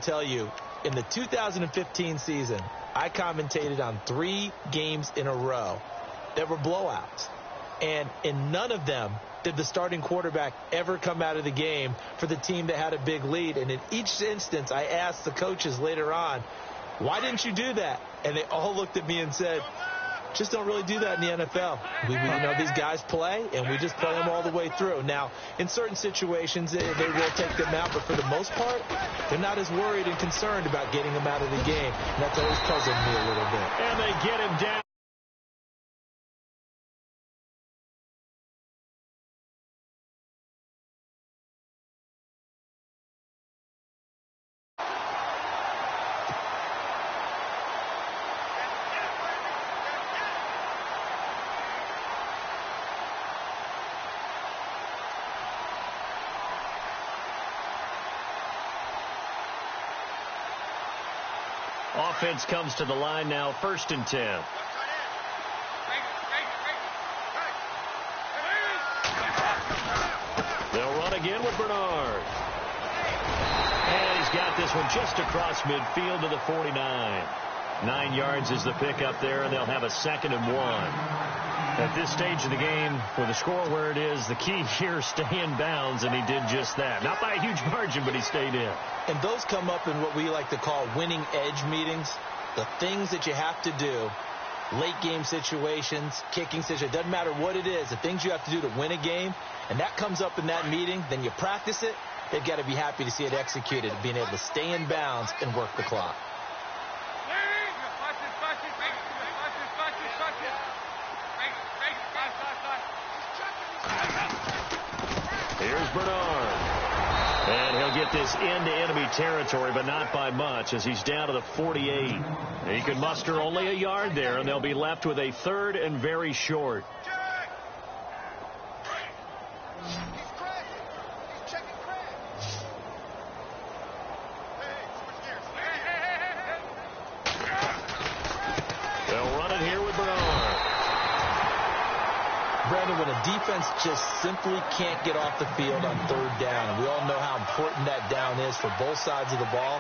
to tell you, in the 2015 season, I commentated on 3 games in a row that were blowouts. And in none of them did the starting quarterback ever come out of the game for the team that had a big lead. And in each instance, I asked the coaches later on, why didn't you do that? And they all looked at me and said, just don't really do that in the NFL. These guys play, and we just play them all the way through. Now, in certain situations, they will take them out, but for the most part, they're not as worried and concerned about getting them out of the game. And that's always puzzled me a little bit. And they get him down. Offense comes to the line now, 1st and 10. They'll run again with Bernard. And he's got this one just across midfield to the 49. 9 yards is the pickup there, and they'll have a 2nd and 1. At this stage of the game, with the score where it is, the key here is stay in bounds, and he did just that. Not by a huge margin, but he stayed in. And those come up in what we like to call winning edge meetings. The things that you have to do, late game situations, kicking situations, doesn't matter what it is, the things you have to do to win a game, and that comes up in that meeting, then you practice it, they've got to be happy to see it executed, being able to stay in bounds and work the clock. Here's Bernard. And he'll get this into enemy territory, but not by much, as he's down to the 48. He can muster only a yard there, and they'll be left with a 3rd and very short. They'll run it here with Bernard. Brandon, when a defense just simply can't get off the field on 3rd down, and we all know how important that down is for both sides of the ball,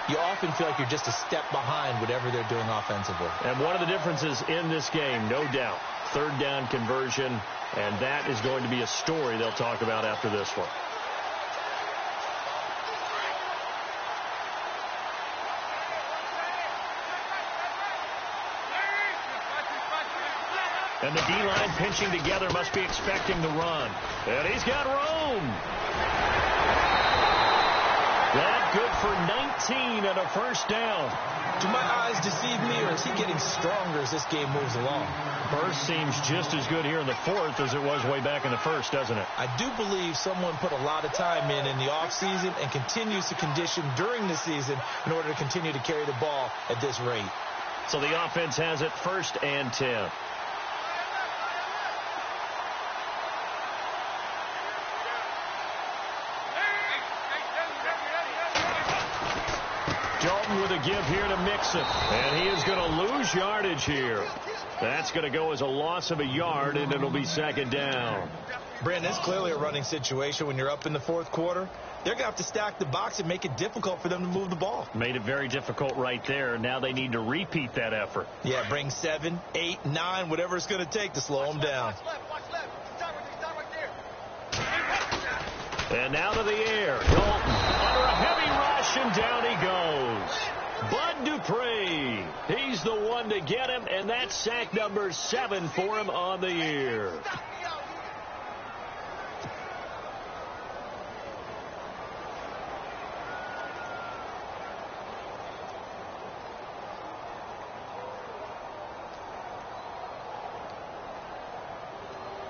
you often feel like you're just a step behind whatever they're doing offensively. And one of the differences in this game, no doubt, 3rd down conversion, and that is going to be a story they'll talk about after this one. And the D-line pinching together, must be expecting the run. And he's got room. That good for 19 and a 1st down. Do my eyes deceive me, or is he getting stronger as this game moves along? Burst seems just as good here in the 4th as it was way back in the 1st, doesn't it? I do believe someone put a lot of time in the offseason and continues to condition during the season in order to continue to carry the ball at this rate. So the offense has it 1st and 10. Dalton with a give here to Mixon. And he is going to lose yardage here. That's going to go as a loss of a yard, and it'll be 2nd down. Brandon, it's clearly a running situation when you're up in the 4th quarter. They're going to have to stack the box and make it difficult for them to move the ball. Made it very difficult right there. Now they need to repeat that effort. Yeah, bring 7, 8, 9, whatever it's going to take to slow them down. And now to the air. Dalton under a heavy rush, and down he goes. Bud Dupree. He's the one to get him, and that's sack number 7 for him on the year.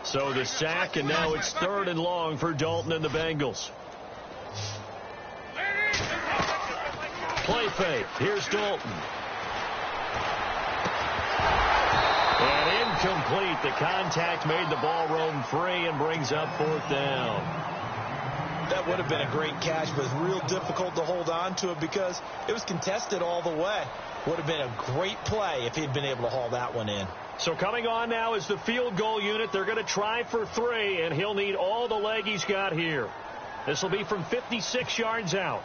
So the sack, and now it's 3rd and long for Dalton and the Bengals. Play fake. Here's Dalton. And incomplete. The contact made the ball roam free and brings up 4th down. That would have been a great catch, but it's real difficult to hold on to it because it was contested all the way. Would have been a great play if he'd been able to haul that one in. So coming on now is the field goal unit. They're going to try for 3, and he'll need all the leg he's got here. This will be from 56 yards out.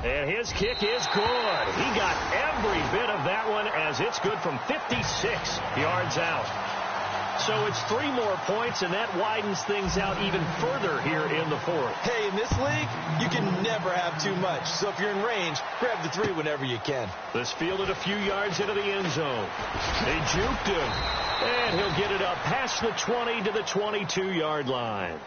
And his kick is good. He got every bit of that one as it's good from 56 yards out. So it's 3 more points, and that widens things out even further here in the fourth. Hey, in this league, you can never have too much. So if you're in range, grab the 3 whenever you can. This fielded a few yards into the end zone. They juked him, and he'll get it up past the 20 to the 22-yard line.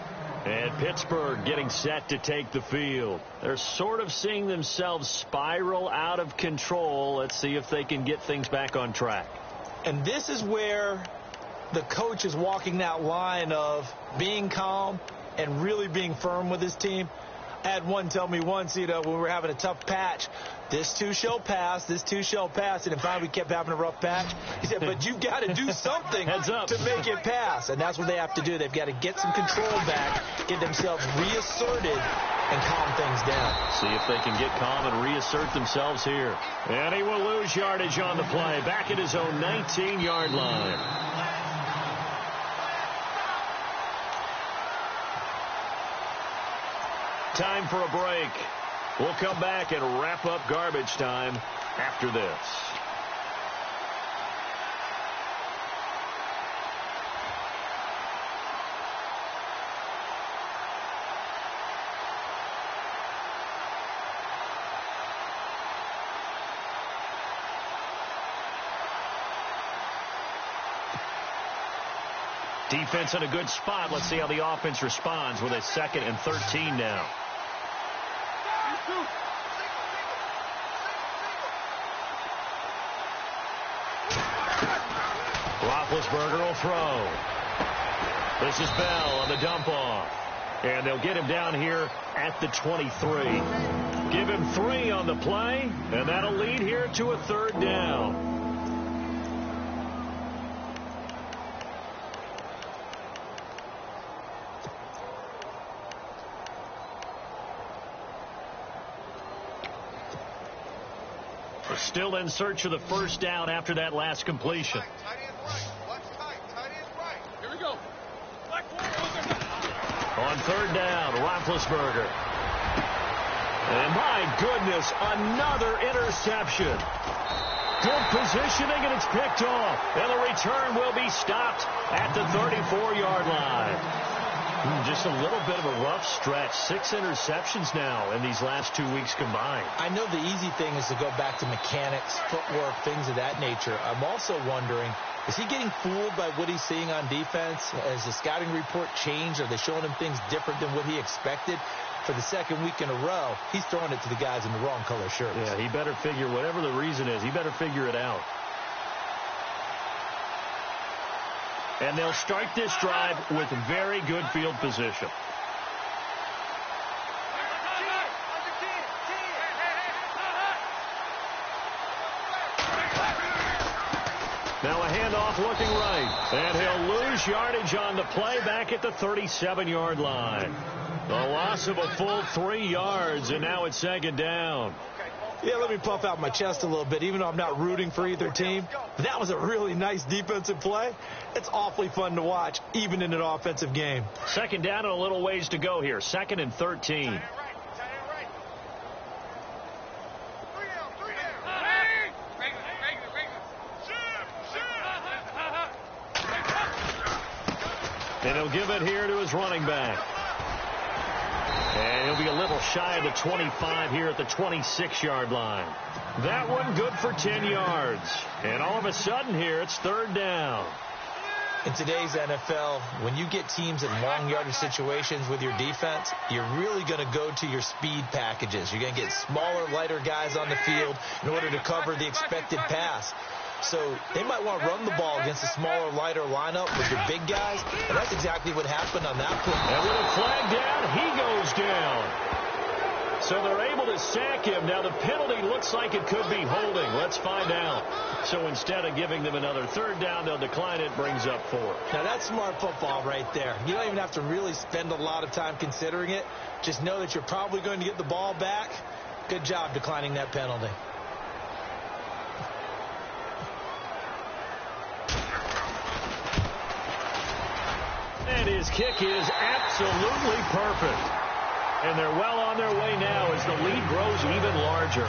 And Pittsburgh getting set to take the field. They're sort of seeing themselves spiral out of control. Let's see if they can get things back on track. And this is where the coach is walking that line of being calm and really being firm with his team. I had one tell me once, when we were having a tough patch, this too shall pass, this too shall pass. And then finally we kept having a rough patch. He said, but you've got to do something to make it pass. And that's what they have to do. They've got to get some control back, get themselves reasserted, and calm things down. See if they can get calm and reassert themselves here. And he will lose yardage on the play, back at his own 19-yard line. Time for a break. We'll come back and wrap up garbage time after this. Defense in a good spot. Let's see how the offense responds with a 2nd and 13 now. Roethlisberger will throw. This is Bell on the dump off. And they'll get him down here at the 23. Give him 3 on the play, and that'll lead here to a 3rd down. Still in search of the 1st down after that last completion. Here we go. On 3rd down, Roethlisberger. And my goodness, another interception. Good positioning, and it's picked off. And the return will be stopped at the 34-yard line. Just a little bit of a rough stretch. 6 interceptions now in these last 2 weeks combined. I know the easy thing is to go back to mechanics, footwork, things of that nature. I'm also wondering, is he getting fooled by what he's seeing on defense? Has the scouting report changed? Are they showing him things different than what he expected? For the 2nd week in a row, he's throwing it to the guys in the wrong color shirts. Yeah, he better figure, whatever the reason is, he better figure it out. And they'll start this drive with very good field position. Now a handoff looking right. And he'll lose yardage on the play back at the 37-yard line. The loss of a full 3 yards, and now it's 2nd down. Yeah, let me puff out my chest a little bit, even though I'm not rooting for either team. But that was a really nice defensive play. It's awfully fun to watch, even in an offensive game. 2nd down and a little ways to go here. 2nd and 13. And he'll give it here to his running back. And he'll be a little shy of the 25 here at the 26-yard line. That one good for 10 yards. And all of a sudden here, it's 3rd down. In today's NFL, when you get teams in long yardage situations with your defense, you're really going to go to your speed packages. You're going to get smaller, lighter guys on the field in order to cover the expected pass. So they might want to run the ball against a smaller, lighter lineup with your big guys. And that's exactly what happened on that play. And with a flag down, he goes down. So they're able to sack him. Now the penalty looks like it could be holding. Let's find out. So instead of giving them another 3rd down, they'll decline it. Brings up 4. Now that's smart football right there. You don't even have to really spend a lot of time considering it. Just know that you're probably going to get the ball back. Good job declining that penalty. And his kick is absolutely perfect. And they're well on their way now as the lead grows even larger.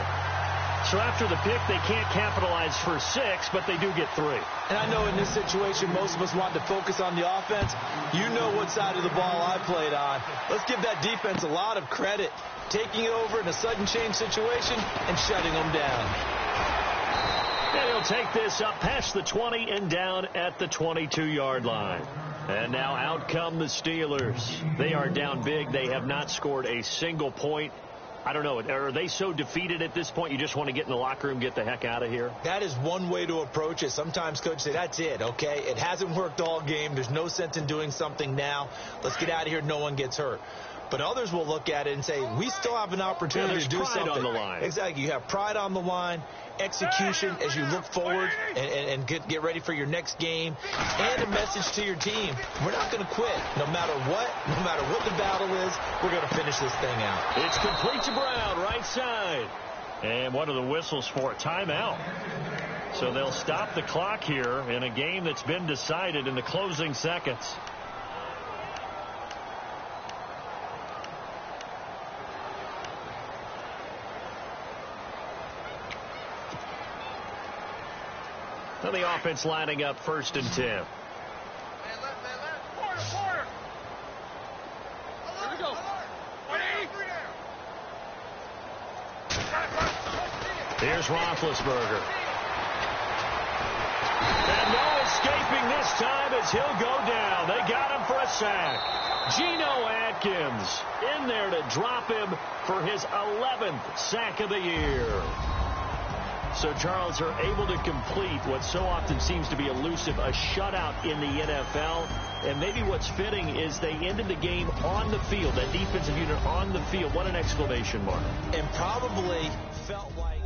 So after the pick, they can't capitalize for 6, but they do get 3. And I know in this situation, most of us want to focus on the offense. You know what side of the ball I played on. Let's give that defense a lot of credit, taking it over in a sudden change situation and shutting them down. And he'll take this up past the 20 and down at the 22-yard line. And now out come the Steelers. They are down big. They have not scored a single point. I don't know. Are they so defeated at this point you just want to get in the locker room, get the heck out of here? That is one way to approach it. Sometimes coaches say, that's it, okay? It hasn't worked all game. There's no sense in doing something now. Let's get out of here. No one gets hurt. But others will look at it and say, we still have an opportunity to do something. On the line. Exactly. You have pride on the line, execution as you look forward and get ready for your next game, and a message to your team. We're not going to quit. No matter what the battle is, we're going to finish this thing out. It's complete to Brown, right side. And what are the whistles for? Timeout. So they'll stop the clock here in a game that's been decided in the closing seconds. Now the offense lining up 1st and 10. Here we go. Here's Roethlisberger. And no escaping this time as he'll go down. They got him for a sack. Geno Atkins in there to drop him for his 11th sack of the year. So, Charles, are able to complete what so often seems to be elusive, a shutout in the NFL. And maybe what's fitting is they ended the game on the field, that defensive unit on the field. What an exclamation mark. And probably felt like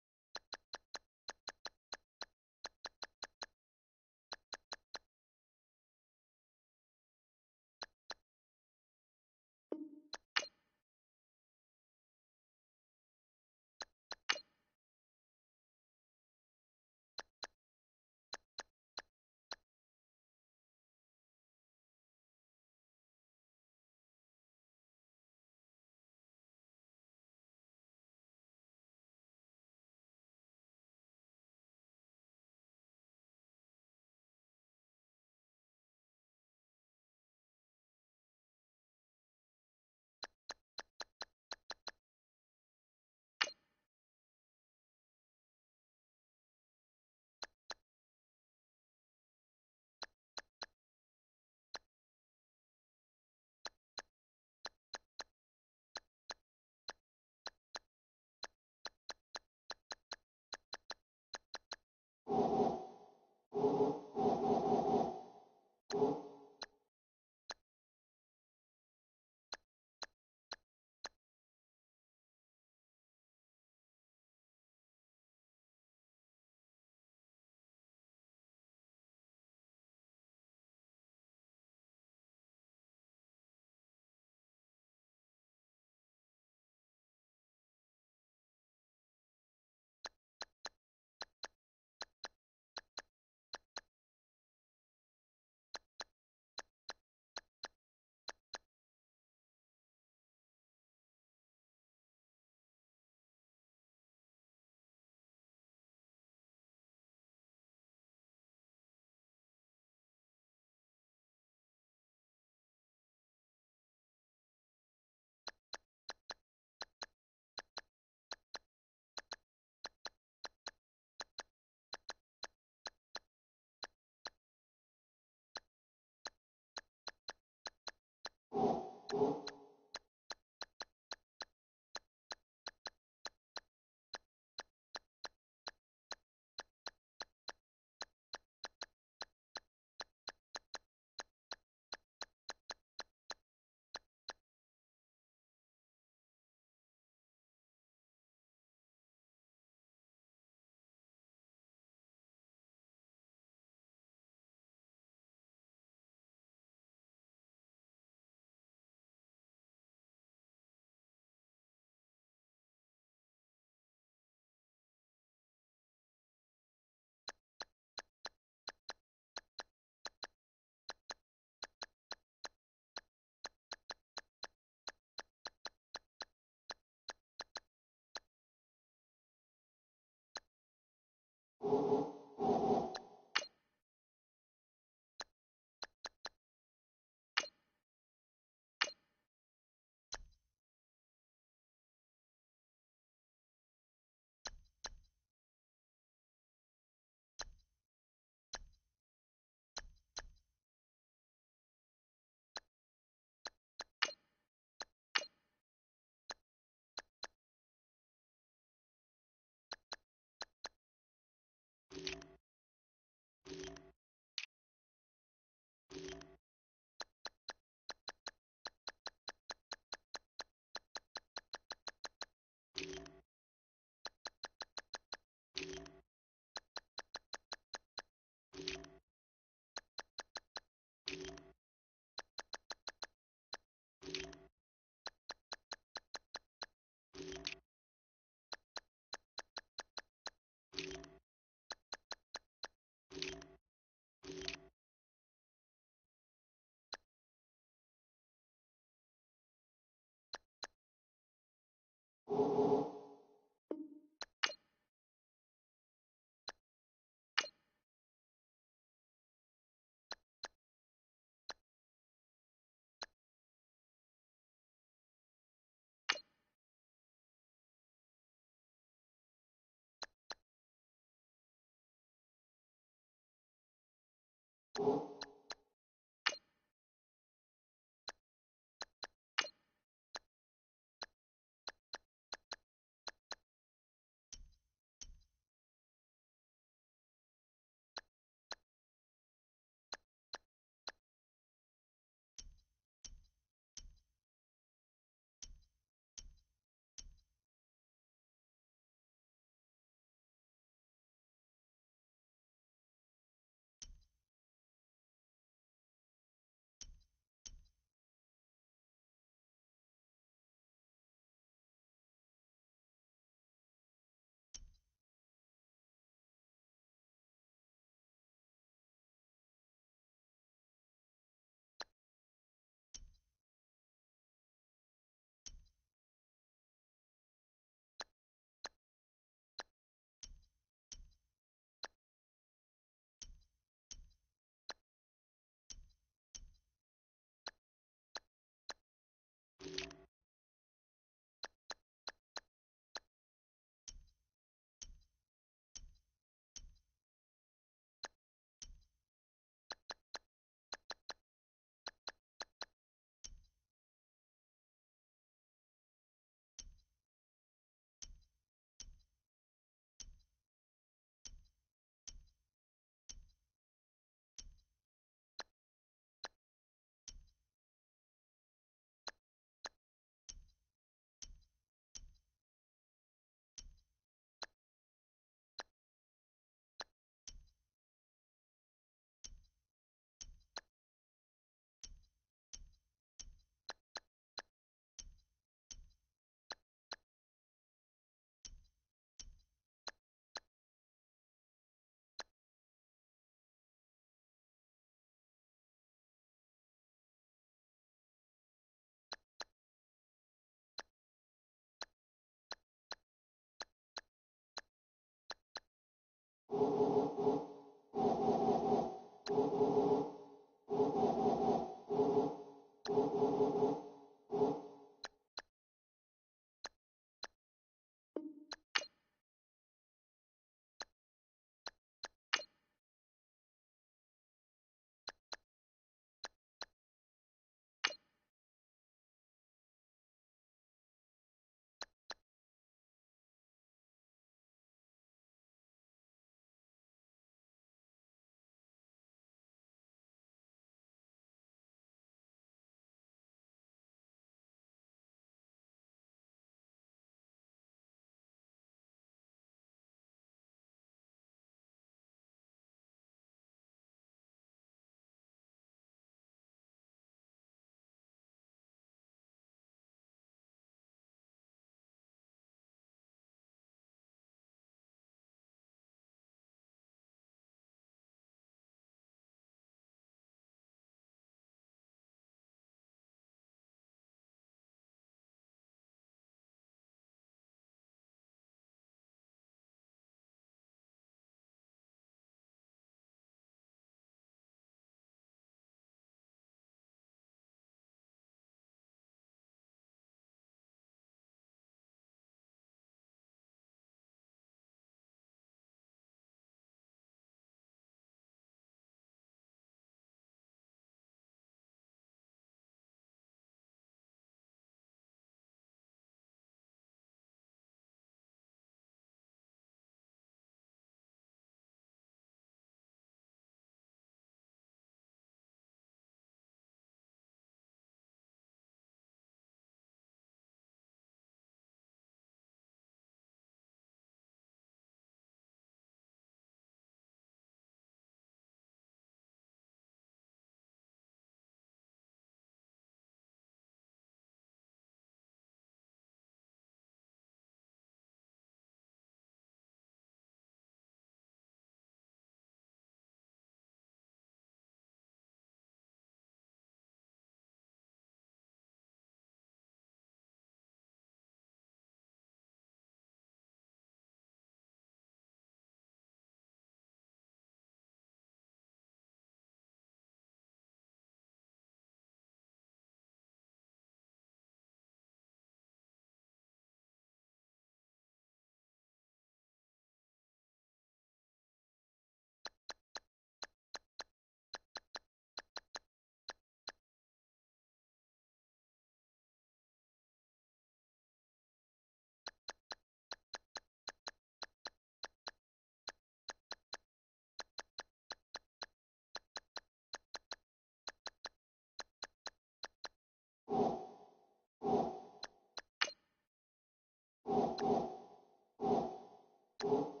you.